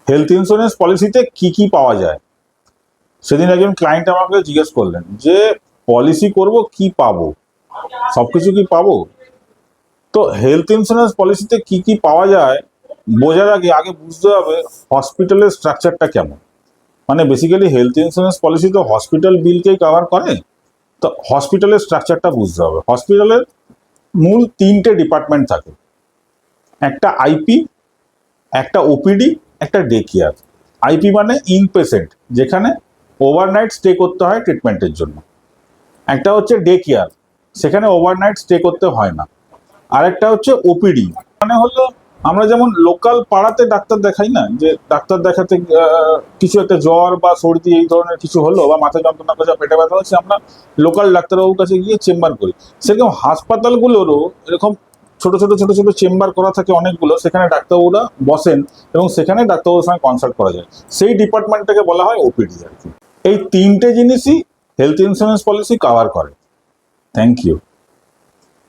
Health insurance পলিসিতে কি কি পাওয়া যায়? সেদিন একজন ক্লায়েন্ট আমাকে জিজ্ঞেস করলেন যে পলিসি করব কি পাবো, সবকিছু কি পাবো? তো হেলথ ইন্স্যুরেন্স পলিসিতে কি কি পাওয়া যায় বোঝার আগে আগে বুঝতে হবে হসপিটালের স্ট্রাকচারটা কেমন। মানে বেসিক্যালি হেলথ ইন্স্যুরেন্স পলিসি তো হসপিটাল বিলকেই কভার করে। তো হসপিটালের স্ট্রাকচারটা বুঝতে হবে। হসপিটালের মূল তিনটে ডিপার্টমেন্ট থাকে, একটা আইপি, একটা ওপিডি, একটা ডে কেয়ার। আইপি মানে ইন পেশেন্ট, যেখানে ওভারনাইট স্টে করতে হয় ট্রিটমেন্টের জন্য। একটা হচ্ছে ডে কেয়ার, সেখানে ওভারনাইট স্টে করতে হয় না। আরেকটা হচ্ছে ওপিডি, মানে হলো আমরা যেমন লোকাল পাড়াতে ডাক্তার দেখাই না, যে ডাক্তার দেখাতে কিছু একটা জ্বর বা সর্দি এই ধরনের কিছু হলো, বা মাথা যন্ত্রণা করছে, পেটে ব্যথা হচ্ছে, আমরা লোকাল ডাক্তারবাবুর কাছে গিয়ে চেম্বার করি। সেরকম হাসপাতালগুলোরও এরকম ছোট ছোট ছোট ছোট চেম্বার করা থাকে অনেকগুলো, সেখানে ডাক্তারবাবুরা বসেন এবং সেখানে ডাক্তারবাবুর সঙ্গে কনসাল্ট করা যায়। সেই ডিপার্টমেন্টটাকে বলা হয় ওপিডি আর কি। এই তিনটে জিনিসই হেলথ ইন্স্যুরেন্স পলিসি কভার করে। Thank you.